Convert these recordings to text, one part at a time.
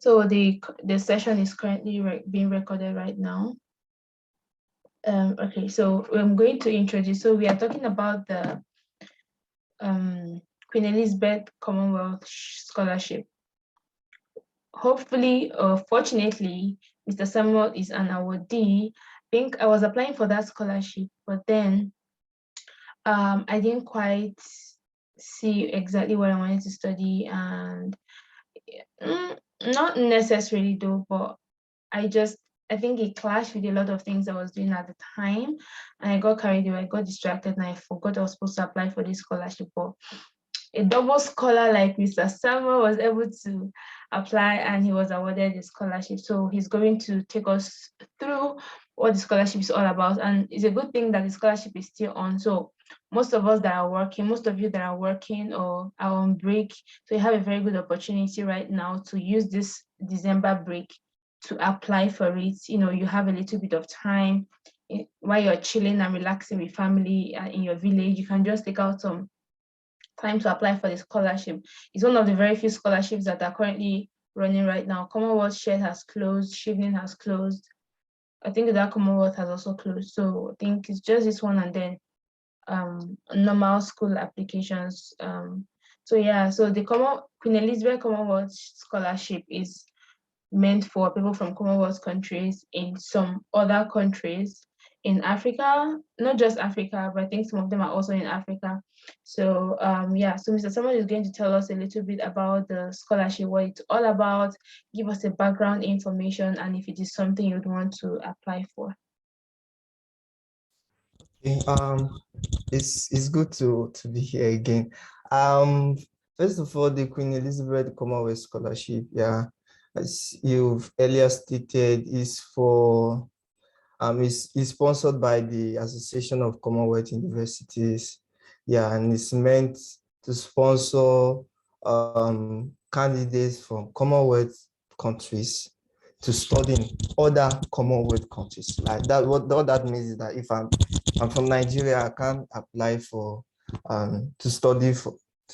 So the session is currently being recorded right now. Okay, so I'm going to introduce. So we are talking about the Queen Elizabeth Commonwealth Scholarship. Hopefully, or fortunately, Mr. Samuel is an awardee. I think I was applying for that scholarship, but then I didn't quite see exactly what I wanted to study, and not necessarily though, but I think it clashed with a lot of things I was doing at the time, and I got carried away, I got distracted, and I forgot I was supposed to apply for this scholarship. But a double scholar like Mr. Samuel was able to apply, and he was awarded the scholarship. So he's going to take us through what the scholarship is all about. And it's a good thing that the scholarship is still on. So most of us that are working, most of you that are working or are on break, so you have a very good opportunity right now to use this December break to apply for it. You know, you have a little bit of time while you're chilling and relaxing with family in your village. You can just take out some time to apply for the scholarship. It's one of the very few scholarships that are currently running right now. Commonwealth Share has closed, Shivling has closed. I think that Commonwealth has also closed. So I think it's just this one, and then normal school applications. So yeah, so the Queen Elizabeth Commonwealth Scholarship is meant for people from Commonwealth countries in some other countries in Africa, not just Africa, but I think some of them are also in Africa. So yeah, so Mr. Samuel is going to tell us a little bit about the scholarship, what it's all about, give us a background information, and if it is something you'd want to apply for. Okay, it's good to be here again. First of all, the Queen Elizabeth Commonwealth Scholarship, yeah, as you've earlier stated, is for is sponsored by the Association of Commonwealth Universities, yeah, and it's meant to sponsor candidates from Commonwealth countries to study in other Commonwealth countries. Like that, what that means is that if I'm from Nigeria, I can't apply for to study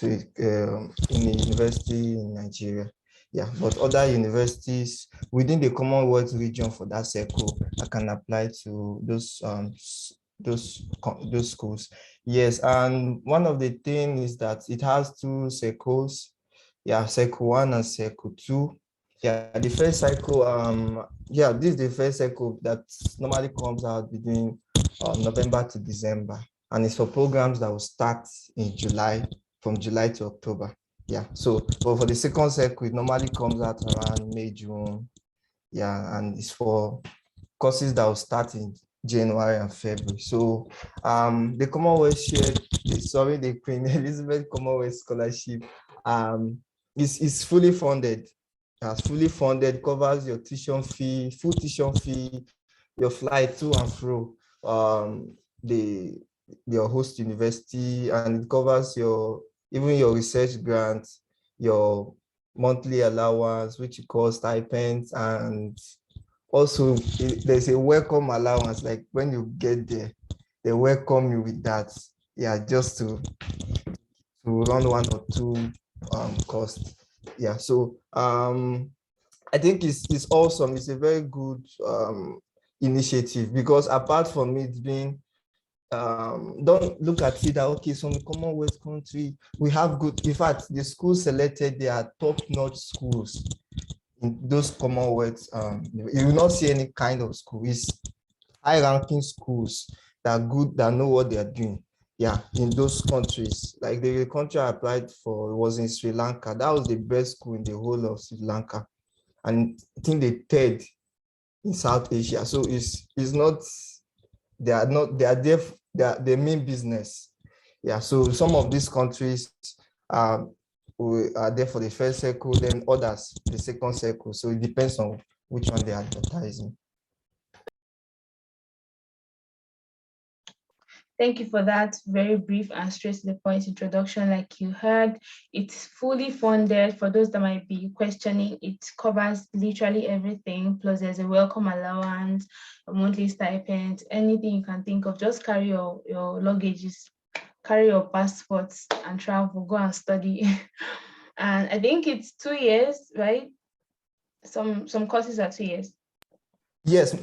in a university in Nigeria. Yeah, but other universities within the Commonwealth region for that circle, I can apply to those schools. Yes, and one of the things is that it has two circles. Yeah, circle 1 and circle 2. Yeah, the first cycle, yeah, this is the first cycle that normally comes out between November to December, and it's for programs that will start in July, from July to October. Yeah, so but for the second cycle, it normally comes out around May, June. Yeah, and it's for courses that will start in January and February. So the Commonwealth the Queen Elizabeth Commonwealth Scholarship is fully funded. It's fully funded, covers your tuition fee, full tuition fee, your flight to and fro the your host university, and it covers even your research grants, your monthly allowance, which you call stipends, and also there's a welcome allowance. Like when you get there, they welcome you with that. Yeah, just to run one or two costs. Yeah, so I think it's awesome. It's a very good initiative, because apart from it being don't look at it that okay, so in the Commonwealth country we have good, in fact the schools selected, they are top-notch schools in those Commonwealth. You will not see any kind of school. It's high-ranking schools that are good, that know what they are doing. Yeah, in those countries. Like the country I applied for was in Sri Lanka. That was the best school in the whole of Sri Lanka, and I think the third in South Asia. So it's not, they are not, they are there, they mean business. Yeah, so some of these countries we are there for the first circle, then others the second circle. So it depends on which one they are advertising. Thank you for that very brief and straight to the point introduction. Like you heard, it's fully funded. For those that might be questioning, it covers literally everything. Plus there's a welcome allowance, a monthly stipend, anything you can think of. Just carry your luggages, carry your passports and travel, go and study. And I think it's 2 years, right? Some courses are 2 years. Yes,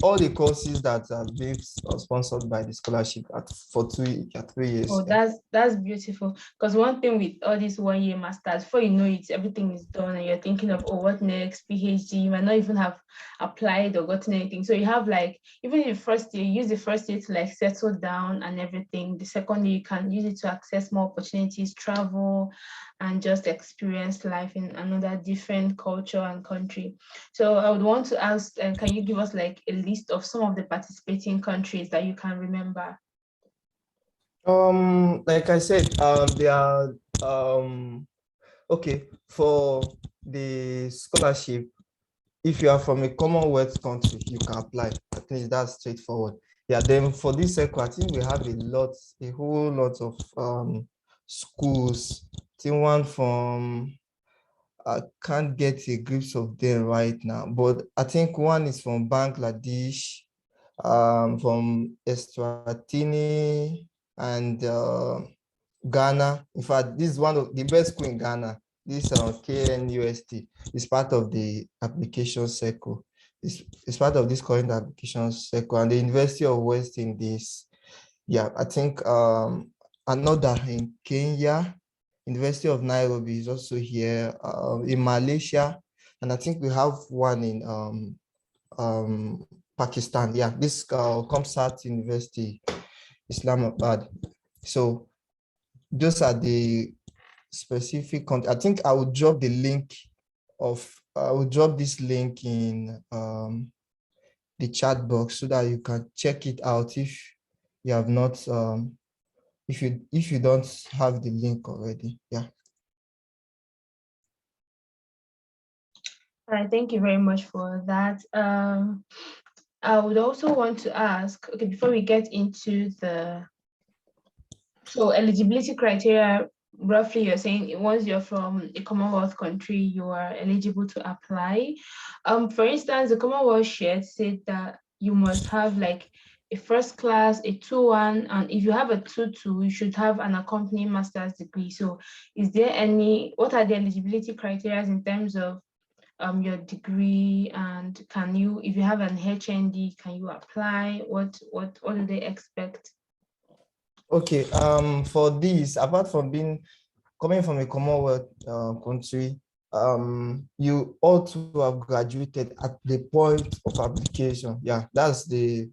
all the courses that are being sponsored by the scholarship for 3 years. Oh, that's beautiful. Because one thing with all these 1 year masters, before you know it, everything is done, and you're thinking of, oh, what next? PhD. You might not even have applied or gotten anything. So you have like, even in the first year, use the first year to like settle down and everything. The second year, you can use it to access more opportunities, travel, and just experience life in another different culture and country. So I would want to ask, can you give us like a list of some of the participating countries that you can remember? Like I said, they are okay for the scholarship. If you are from a Commonwealth country, you can apply. At least that's straightforward. Yeah, then for this circle, I think we have a whole lot of schools. I think one from, I can't get a grip of them right now, but I think one is from Bangladesh, from Eswatini, and Ghana. In fact, this is one of the best school in Ghana. This KNUST is part of the application circle. It's part of this current application circle, and the University of West Indies. Yeah, I think another in Kenya, University of Nairobi is also here, in Malaysia, and I think we have one in Pakistan. Yeah, this Comsat University, Islamabad. So those are the specific I think I will drop the link I will drop this link in the chat box so that you can check it out if you have not if you don't have the link already. Yeah. All right, thank you very much for that. I would also want to ask, okay, before we get into so eligibility criteria, roughly you're saying once you're from a Commonwealth country, you are eligible to apply. For instance, the Commonwealth shared said that you must have like a first class, a 2-1, and if you have a 2-2, you should have an accompanying master's degree. So what are the eligibility criteria in terms of your degree, and can you, if you have an HND, can you apply? What do they expect? Okay. For this, apart from coming from a Commonwealth country, you ought to have graduated at the point of application. Yeah, that's the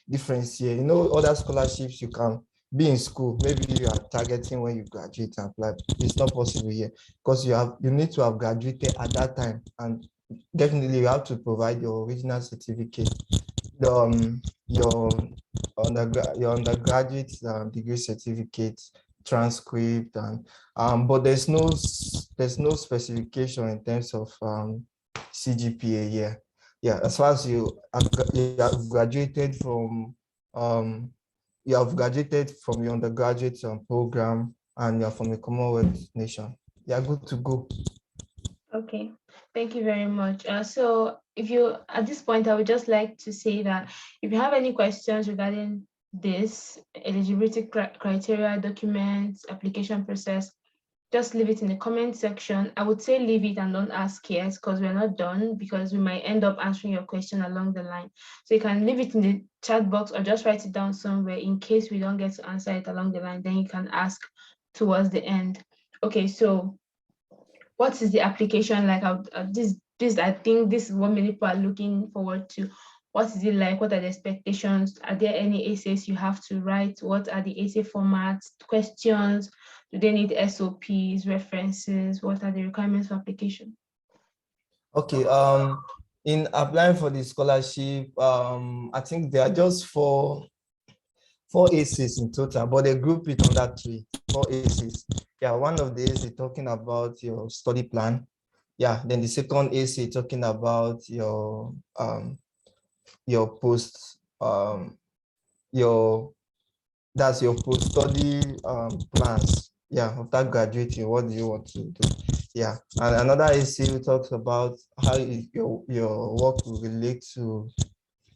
difference here. You know, other scholarships you can be in school. Maybe you are targeting when you graduate and apply. It's not possible here because you need to have graduated at that time, and definitely you have to provide your original certificate, your undergraduate degree certificate, transcript, and but there's no specification in terms of CGPA here. Yeah, as far as you have graduated from your undergraduate program, and you're from a Commonwealth nation, you're good to go. Okay, thank you very much. So if you, at this point, I would just like to say that if you have any questions regarding this eligibility criteria, documents, application process, just leave it in the comment section. I would say leave it and don't ask yet because we're not done, because we might end up answering your question along the line. So you can leave it in the chat box or just write it down somewhere in case we don't get to answer it along the line, then you can ask towards the end. Okay, so what is the application like? I think this is what many people are looking forward to. What is it like? What are the expectations? Are there any essays you have to write? What are the essay formats, questions? Do they need SOPs, references? What are the requirements for application? Okay, in applying for the scholarship, I think there are just four essays in total, but they group it under four essays. Yeah, one of the essays talking about your study plan. Yeah, then the second essay talking about your post your that's your post-study plans. Yeah, after graduating, what do you want to do? Yeah, and another essay talks about how your work will relate to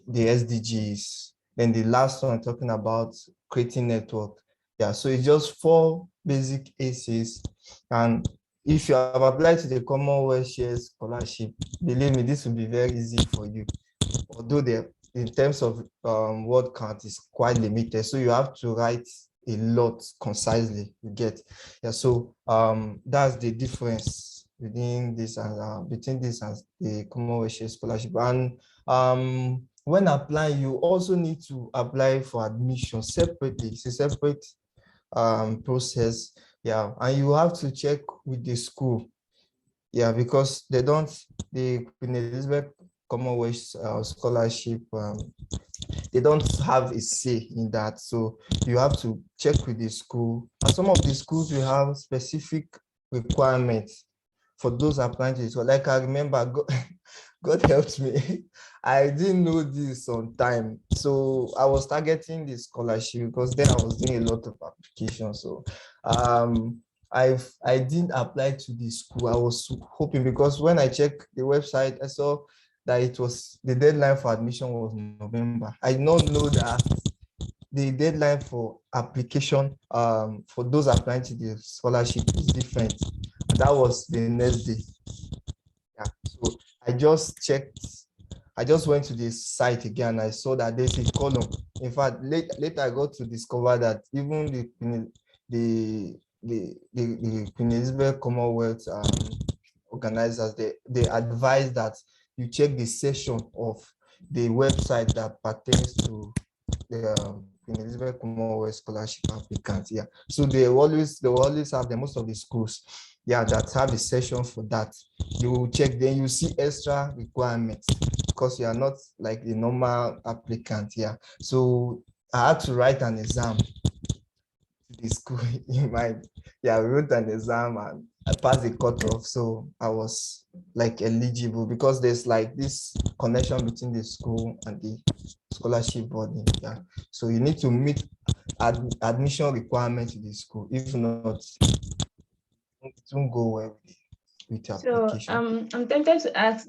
the SDGs. Then the last one talking about creating network. Yeah, so it's just four basic essays, and if you have applied to the Commonwealth Shares Scholarship, believe me, this will be very easy for you. Although in terms of word count is quite limited, so you have to write a lot concisely. You get, yeah. So that's the difference within this and between this and the Commonwealth Shares Scholarship. And when applying, you also need to apply for admission separately. It's a separate process, yeah, and you have to check with the school, yeah, because they don't, the Queen Elizabeth Commonwealth Scholarship, they don't have a say in that, so you have to check with the school, and some of the schools will have specific requirements for those applying to it. So like I remember, God helped me. I didn't know this on time. So I was targeting the scholarship because then I was doing a lot of applications. So I didn't apply to the school. I was hoping, because when I checked the website, I saw that it was, the deadline for admission was November. I did not know that the deadline for application for those applying to the scholarship is different. And that was the next day. Yeah. So I just checked, I just went to the site again. I saw that there's a column. In fact, later I got to discover that even the Queen Elizabeth Commonwealth organizers, they advise that you check the section of the website that pertains to the Queen Elizabeth Commonwealth Scholarship applicants. Yeah. So they always have the most of the schools, yeah, that have a section for that. You check, then you see extra requirements because you are not like the normal applicant. Yeah. So I had to write an exam to the school in my, yeah, I wrote an exam and I passed the cutoff. So I was like eligible because there's like this connection between the school and the scholarship body. Yeah. So you need to meet admission requirements to the school. If not, it won't go well with your So application. I'm tempted to ask,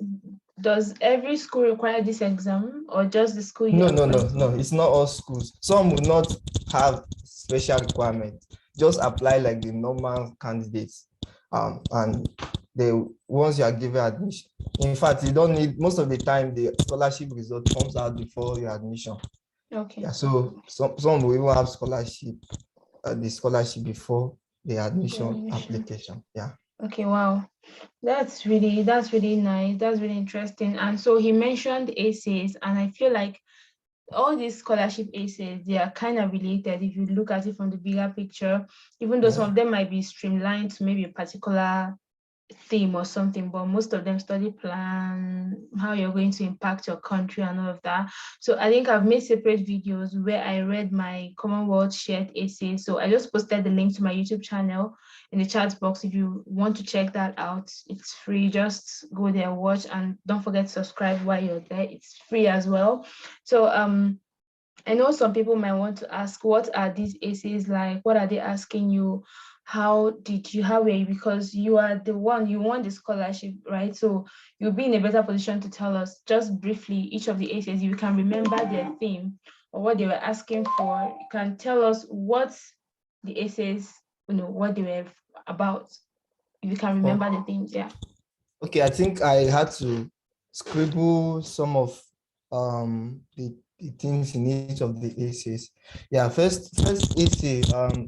does every school require this exam or just the school you No, no, apply no, to? no. It's not all schools. Some will not have special requirements. Just apply like the normal candidates. And they, once you are given admission, in fact, you don't need, most of the time the scholarship result comes out before your admission. Okay. Yeah. So some will even have scholarship, the scholarship before the Yeah, admission admission. application. Yeah. Okay, wow. That's really nice. That's really interesting. And so he mentioned essays, and I feel like all these scholarship essays, they are kind of related if you look at it from the bigger picture, even though some Yeah. of them might be streamlined to maybe a particular theme or something, but most of them study plan, how you're going to impact your country and all of that. So I think I've made separate videos where I read my Commonwealth shared essay. So I just posted the link to my YouTube channel in the chat box. If you want to check that out, it's free. Just go there, watch, and don't forget to subscribe while you're there. It's free as well. So I know some people might want to ask, what are these essays like? What are they asking you? How were you? Because you are the one, you won the scholarship, right? So you'll be in a better position to tell us just briefly each of the essays. You can remember their theme or what they were asking for. You can tell us what the essays, what they were about. If you can Oh, remember the themes, yeah. okay. I think I had to scribble some of the things in each of the essays. Yeah, first essay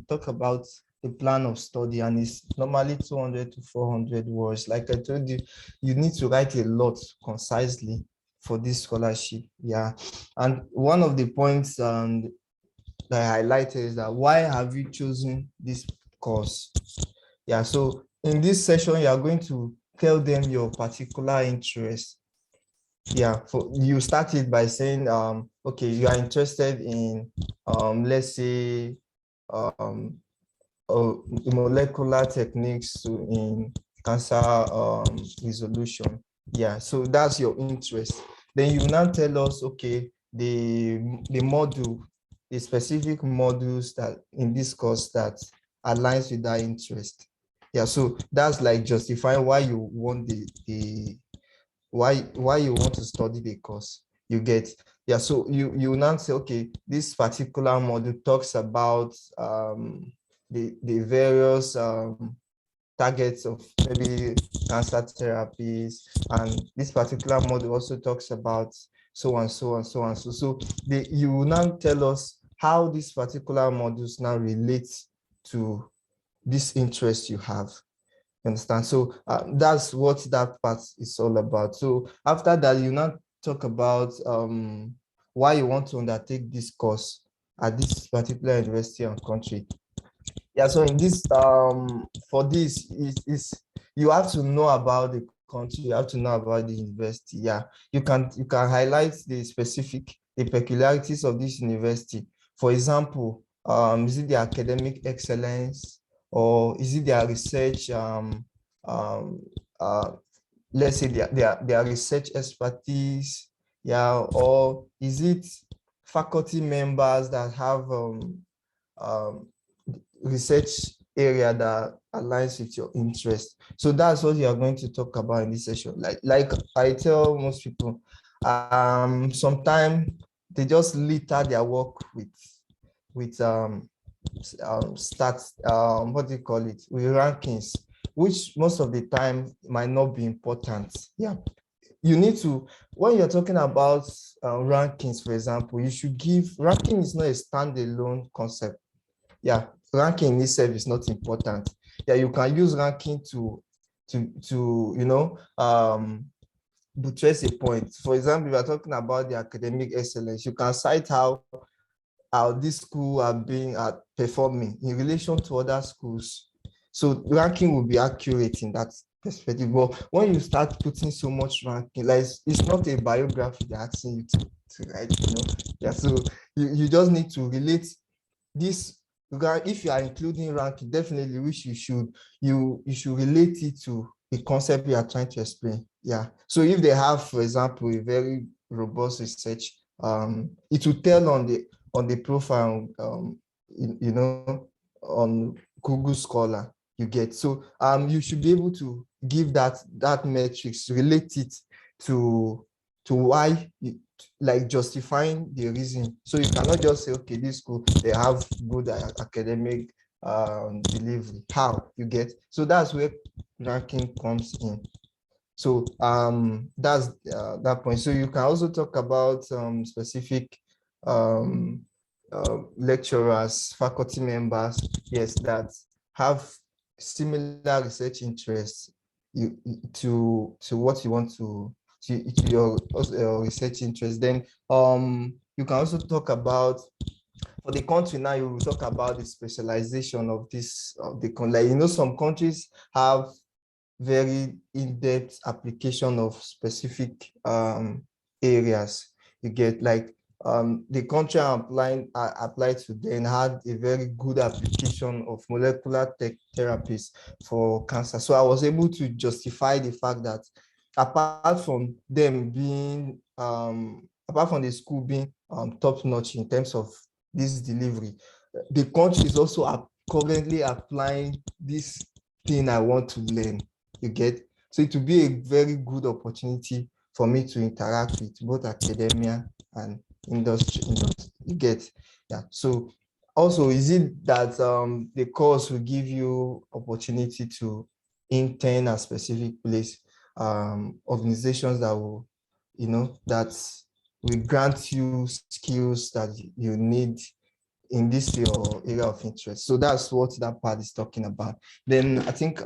talk about the plan of study, and it's normally 200 to 400 words. Like I told you, you need to write a lot concisely for this scholarship. Yeah, and one of the points that I highlighted is that, why have you chosen this course? Yeah, so in this session, you are going to tell them your particular interest. Yeah, you started by saying, okay, you are interested in, let's say, um, molecular techniques in cancer resolution. Yeah, so that's your interest. Then you now tell us, okay, the module, the specific modules that in this course that aligns with that interest. Yeah, so that's like justifying why you want why you want to study the course. You get, yeah. So you now say, okay, this particular module talks about the various targets of maybe cancer therapies, and this particular model also talks about so and so and so and so. So you will now tell us how these particular models now relate to this interest you have. You understand? So that's what that part is all about. So after that, you now talk about why you want to undertake this course at this particular university and country. Yeah, so in this for this is you have to know about the country, you have to know about the university. Yeah, you can highlight the peculiarities of this university. For example, is it the academic excellence, or is it their research um let's say their research expertise, yeah, or is it faculty members that have um, research area that aligns with your interest. So that's what you are going to talk about in this session. Like I tell most people, sometimes they just litter their work with stats, what do you call it, with rankings, which most of the time might not be important. Yeah, you need to, when you're talking about rankings, for example, you should give, ranking is not a standalone concept. Yeah, ranking in itself is not important. Yeah, you can use ranking to buttress a point. For example, if you're talking about the academic excellence, you can cite how this school are performing in relation to other schools. So ranking will be accurate in that perspective. But when you start putting so much ranking, like it's not a biography they're asking you to write, Yeah, so you just need to relate this. If you are including ranking, definitely, which you should relate it to the concept you are trying to explain. Yeah. So if they have, for example, a very robust research, it will tell on the profile, on Google Scholar, you get. So you should be able to give that metrics, relate it to why, like justifying the reason. So you cannot just say, okay, this school, they have good academic delivery. How, you get? So that's where ranking comes in. So that's that point. So you can also talk about specific lecturers, faculty members, yes, that have similar research interests to what you want to your research interest. Then you can also talk about, for the country now, you will talk about the specialization of like, some countries have very in-depth application of specific areas. You get, like the country I applied to then had a very good application of molecular therapies for cancer. So I was able to justify the fact that apart from them being, apart from the school being top-notch in terms of this delivery, the country is also currently applying this thing I want to learn. You get? So it will be a very good opportunity for me to interact with both academia and industry. You get? Yeah. So also, is it that the course will give you opportunity to intern a specific place, organizations that will, that will grant you skills that you need in this your area of interest. So that's what that part is talking about. Then I think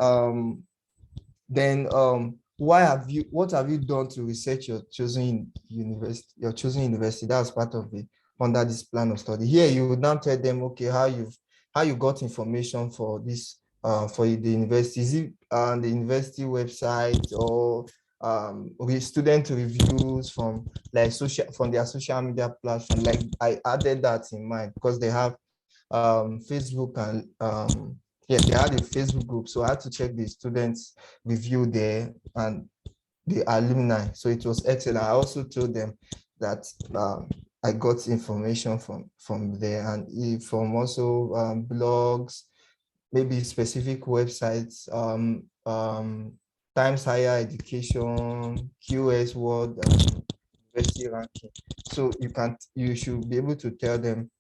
what have you done to research your chosen university? That's part of it under this plan of study. Here you would now tell them, okay, how you got information for this for the university. Is it on the university website, or student reviews from their social media platform? Like I added that in mind because they have Facebook, and yeah, they had a Facebook group, so I had to check the students review there and the alumni. So it was excellent. I also told them that I got information from there, and from also blogs, maybe specific websites, Times Higher Education, QS World, university ranking. So you should be able to tell them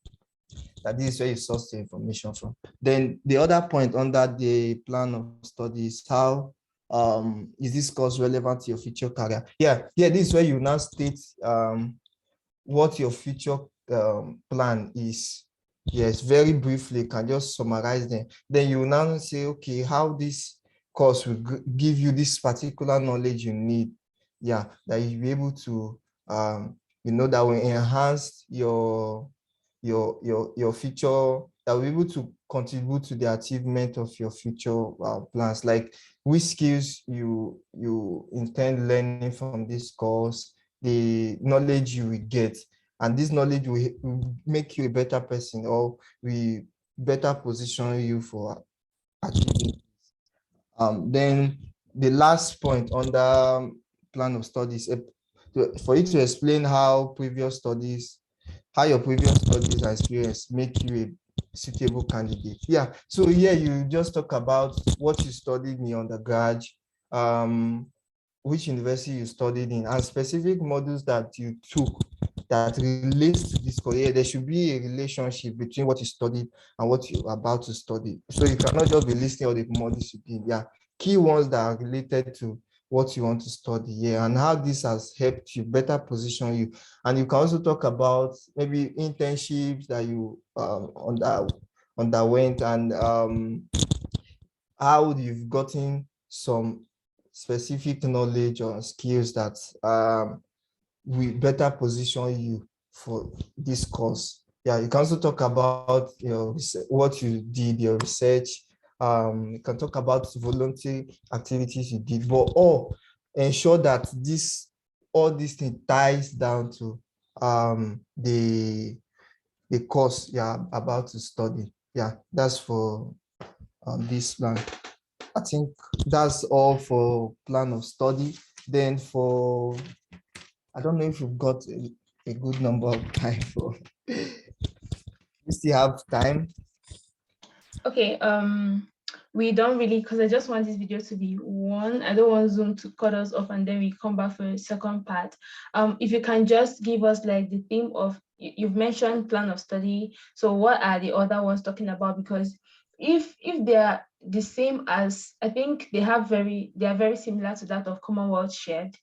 that this is where you source the information from. Then the other point under the plan of study is how is this course relevant to your future career? Yeah, this is where you now state what your future plan is. Yes, very briefly, you can just summarize them. Then you now say, okay, how this course will give you this particular knowledge you need. Yeah, that you'll be able to, that will enhance your future, that will be able to contribute to the achievement of your future plans, like which skills you intend learning from this course, the knowledge you will get, and this knowledge will make you a better person, or will better position you for achieving. Then the last point on the plan of studies, for you to explain how your previous studies and experience make you a suitable candidate. Yeah, so here you just talk about what you studied in your undergrad, which university you studied in, and specific modules that you took that relates to this career. There should be a relationship between what you studied and what you're about to study. So you cannot just be listing all the modules you did. Yeah, key ones that are related to what you want to study here, and how this has helped you better position you. And you can also talk about maybe internships that you underwent, and how you've gotten some specific knowledge or skills that will better position you for this course. Yeah, you can also talk about what you did, your research. You can talk about voluntary activities you did, but ensure that all these things ties down to the course you're about to study. Yeah, that's for this plan. I think that's all for plan of study. Then I don't know if you've got a good number of time for. We still have time. Okay, we don't really, because I just want this video to be one. I don't want Zoom to cut us off and then we come back for a second part. If you can just give us like the theme of, you've mentioned plan of study, so what are the other ones talking about? Because if they are the same as, I think they are very similar to that of Commonwealth Shared.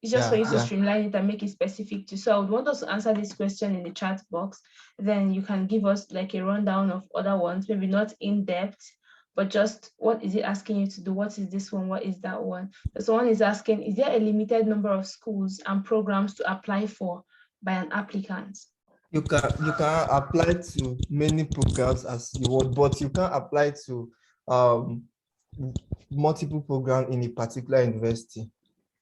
It's just for you to streamline it and make it specific to. So I would want us to answer this question in the chat box. Then you can give us like a rundown of other ones, maybe not in depth, but just what is it asking you to do? What is this one? What is that one? So someone is asking, is there a limited number of schools and programs to apply for by an applicant? You can apply to many programs as you want, but you can apply to multiple programs in a particular university.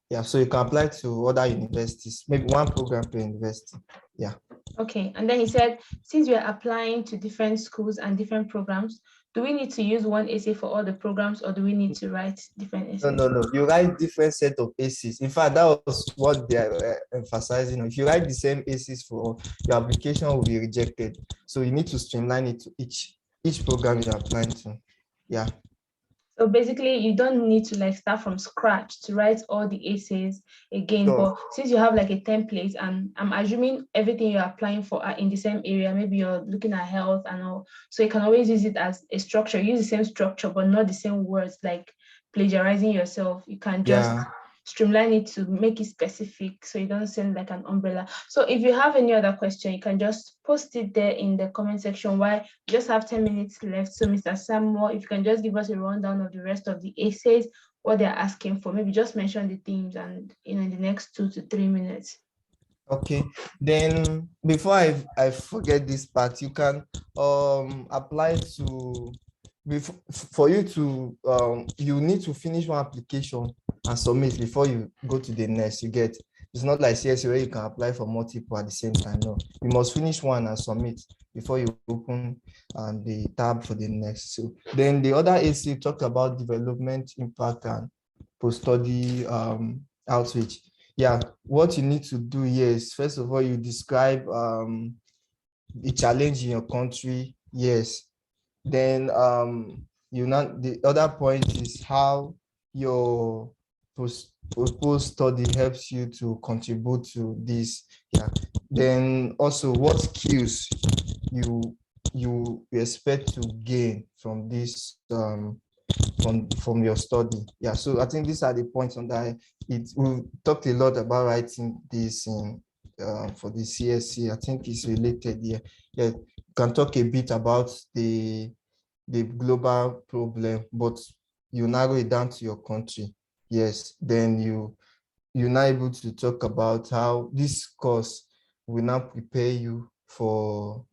Yeah, so you can apply to other universities, maybe one program per university. Yeah. Okay, and then he said, since we are applying to different schools and different programs, do we need to use one essay for all the programs, or do we need to write different essays? No. You write different set of essays. In fact, that was what they are emphasizing. If you write the same essays for your application, will be rejected. So you need to streamline it to each program you're applying to. Yeah. So basically, you don't need to like start from scratch to write all the essays again. Sure. But since you have like a template, and I'm assuming everything you're applying for are in the same area, maybe you're looking at health and all, so you can always use it as a structure. Use the same structure, but not the same words, like plagiarizing yourself. You can just streamline it to make it specific, so you don't sound like an umbrella. So if you have any other question, you can just post it there in the comment section. While you just have 10 minutes left, so Mr. Samuel, if you can just give us a rundown of the rest of the essays, what they're asking for, maybe just mention the themes, and in the next 2 to 3 minutes. Okay, then before I forget this part, you can apply to, for you to you need to finish one application and submit before you go to the next. You get, it's not like CSE where you can apply for multiple at the same time. No, you must finish one and submit before you open the tab for the next. So then the other essay talk about development, impact, and post-study outreach. Yeah, what you need to do here is, first of all, you describe the challenge in your country. Yes. Then the other point is how your proposed study helps you to contribute to this. Yeah. Then also what skills you you expect to gain from this from your study. Yeah, so I think these are the points on that. We talked a lot about writing this in for the CSC. I think it's related here. Yeah, you can talk a bit about the global problem, but you narrow it down to your country. Yes, then you're now able to talk about how this course will now prepare you for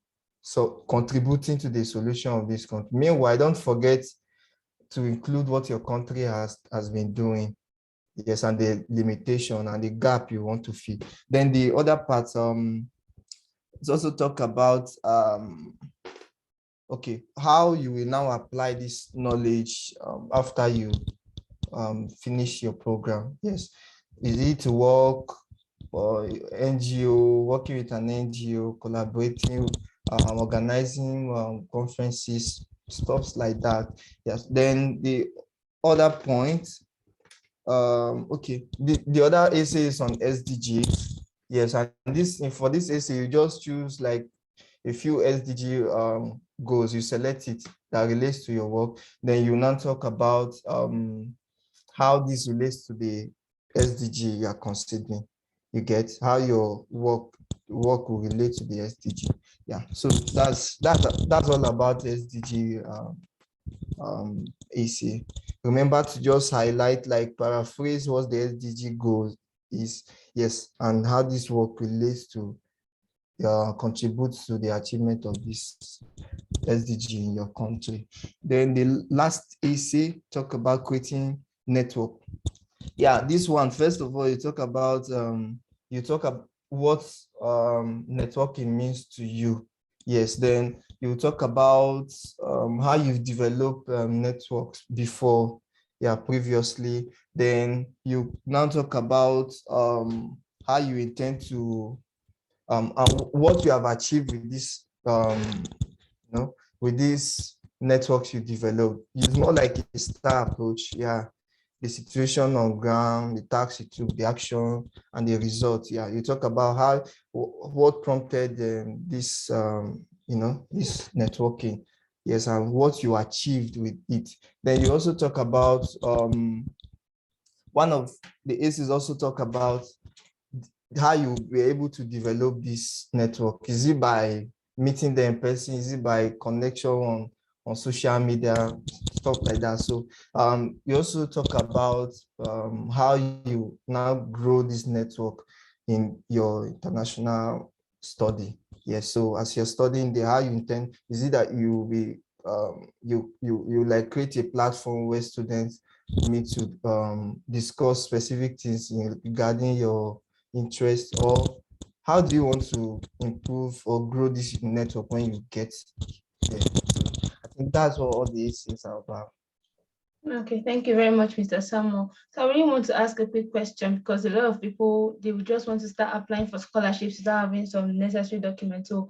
contributing to the solution of this country. Meanwhile, don't forget to include what your country has been doing. Yes, and the limitation and the gap you want to fill. Then the other part, let's also talk about okay, how you will now apply this knowledge after you finish your program. Yes, is it to work or NGO, working with an NGO, collaborating, organizing conferences, stuff like that. Yes, then the other point, okay, the other essay is on SDG. Yes, and this for this essay, you just choose like a few SDG goals, you select it that relates to your work. Then you now talk about how this relates to the SDG you are considering. You get how your work will relate to the SDG. Yeah, so that's all about SDG AC. Remember to just highlight, like paraphrase what the SDG goal is, yes, and how this work relates to contributes to the achievement of this SDG in your country. Then the last AC talk about creating network. Yeah, this one, first of all, you talk about what networking means to you. Yes, then you talk about how you've developed networks before, yeah, previously. Then you now talk about how you intend to and what you have achieved with this with these networks you develop. It's more like a star approach. Yeah, the situation on ground, the task you took, the action, and the result. Yeah, you talk about how what prompted this this networking. Yes, and what you achieved with it. Then you also talk about one of the aces also talk about how you were able to develop this network. Is it by meeting them in person? Is it by connection on social media, stuff like that? So you also talk about how you now grow this network in your international study. Yes, so as you're studying there, how you intend, is it that you will be you like create a platform where students meet to discuss specific things regarding your interest, or how do you want to improve or grow this network when you get there? So I think that's what all these things are about. Okay, thank you very much, Mr. Samuel. So I really want to ask a quick question, because a lot of people, they would just want to start applying for scholarships without having some necessary documents. So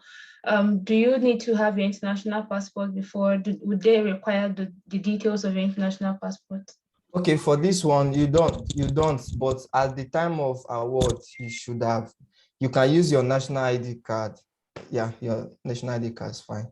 do you need to have your international passport before? Would they require the details of your international passport? Okay, for this one, you don't, but at the time of award, you should have. You can use your national ID card. Yeah, your national ID card is fine.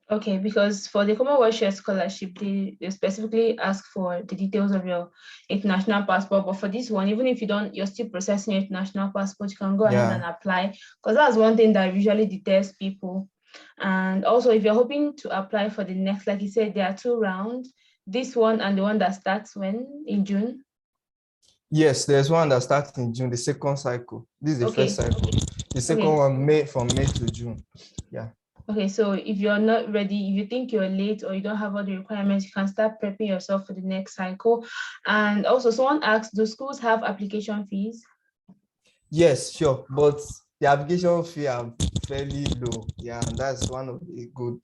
Okay, because for the Commonwealth Share Scholarship, they specifically ask for the details of your international passport. But for this one, even if you're still processing your international passport, you can go ahead and apply, because that's one thing that usually deters people. And also, if you're hoping to apply for the next, like you said, there are 2 rounds, this one and the one that starts when? In June? Yes, there's one that starts in June, the second cycle. This is the first cycle. The second Okay. one, from May to June. Yeah. Okay, so if you're not ready, if you think you're late or you don't have all the requirements, you can start prepping yourself for the next cycle. And also, someone asked, do schools have application fees? Yes, sure, but the application fee are fairly low. Yeah, and that's one of the good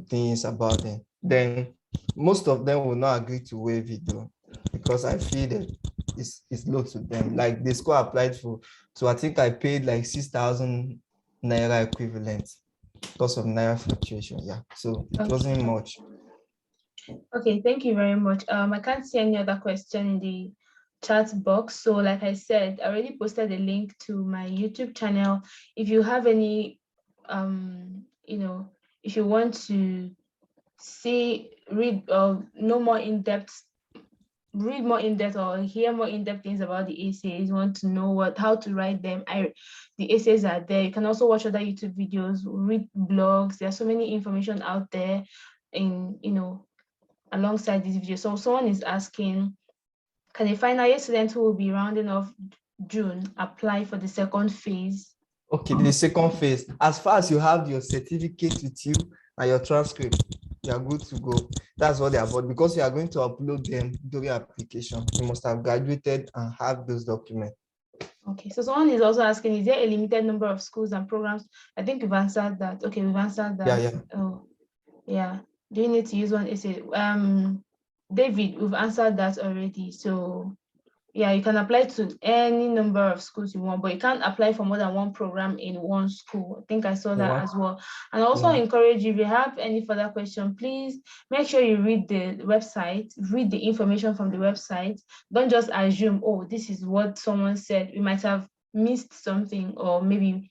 things about them. Then most of them will not agree to waive it though, because I feel that it's low to them. Like the school applied for, so I think I paid like 6,000 naira equivalent because of naira fluctuation. Yeah, so it wasn't much. Okay, thank you very much. I can't see any other question in the chat box. So like I said, I already posted a link to my YouTube channel. If you have any, if you want to read or know more in-depth, read more in-depth or hear more in-depth things about the essays, want to know how to write them, the essays are there. You can also watch other YouTube videos, read blogs. There's so many information out there in, alongside this video. So someone is asking, can a final year student who will be rounding off June apply for the second phase? Okay, the second phase, as far as you have your certificate with you and your transcript, you are good to go. That's what they are about, because you are going to upload them during application. You must have graduated and have those documents. Okay, so someone is also asking, is there a limited number of schools and programs? I think we've answered that. Okay, we've answered that. Yeah. Oh, yeah. Do you need to use one essay? David, we've answered that already. So yeah, you can apply to any number of schools you want, but you can't apply for more than one program in one school. I think I saw that as well. And I also encourage you, if you have any further question, please make sure you read the website, read the information from the website. Don't just assume, oh, this is what someone said. We might have missed something or maybe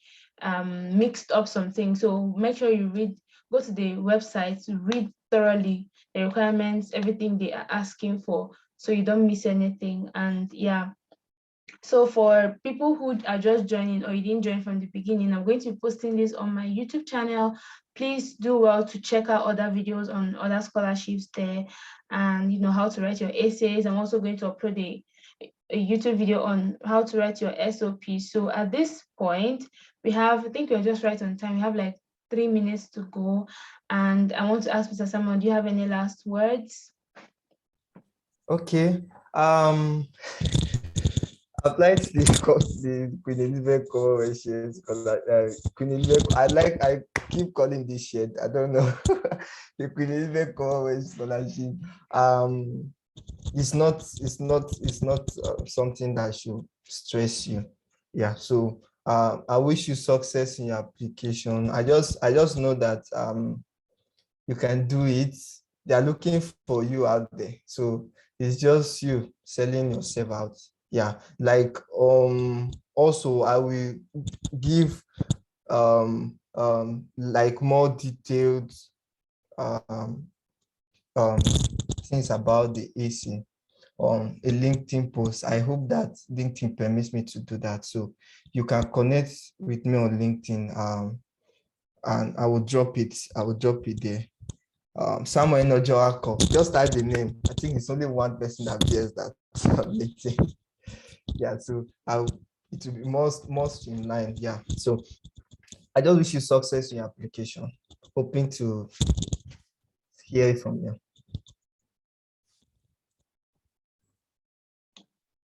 mixed up something. So make sure you go to the website, read thoroughly the requirements, everything they are asking for, so you don't miss anything. And yeah, so for people who are just joining or you didn't join from the beginning, I'm going to be posting this on my YouTube channel. Please do well to check out other videos on other scholarships there, and how to write your essays. I'm also going to upload a YouTube video on how to write your SOP. So at this point, I think we're just right on time. We have like 3 minutes to go. And I want to ask Mr. Samuel, do you have any last words? Okay. Apply to the Queen Elizabeth Commonwealth Scholarship. Queen Elizabeth, I keep calling this shit. I don't know. The Queen Elizabeth Commonwealth Scholarship. It's not something that should stress you. Yeah. So I wish you success in your application. I just know that you can do it. They are looking for you out there. So it's just you selling yourself out. Yeah. Like also I will give like more detailed things about the AC on a LinkedIn post. I hope that LinkedIn permits me to do that. So you can connect with me on LinkedIn, and I will drop it there. Samuel Enojoako, just type the name. I think it's only one person that bears that on LinkedIn. Yeah, so it will be more streamlined. Yeah, so I just wish you success in your application. Hoping to hear it from you.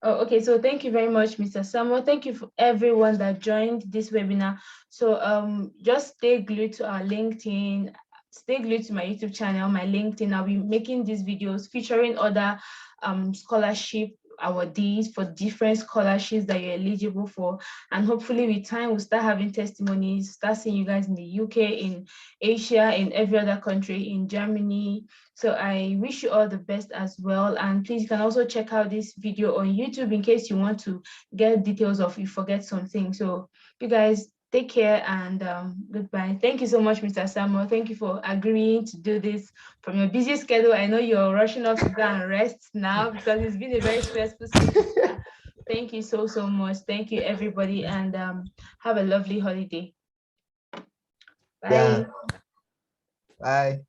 Oh, okay, so thank you very much, Mr. Samuel. Thank you for everyone that joined this webinar. So just stay glued to our LinkedIn, stay glued to my YouTube channel, my LinkedIn. I'll be making these videos featuring other scholarship awardees for different scholarships that you're eligible for. And hopefully with time, we'll start having testimonies, start seeing you guys in the UK, in Asia, in every other country, in Germany. So I wish you all the best as well. And please, you can also check out this video on YouTube in case you want to get details of you forget something. So you guys take care and goodbye. Thank you so much, Mr. Samuel. Thank you for agreeing to do this from your busy schedule. I know you're rushing off to go and rest now because it's been a very stressful semester. Thank you so much. Thank you, everybody, and have a lovely holiday. Bye. Yeah. Bye.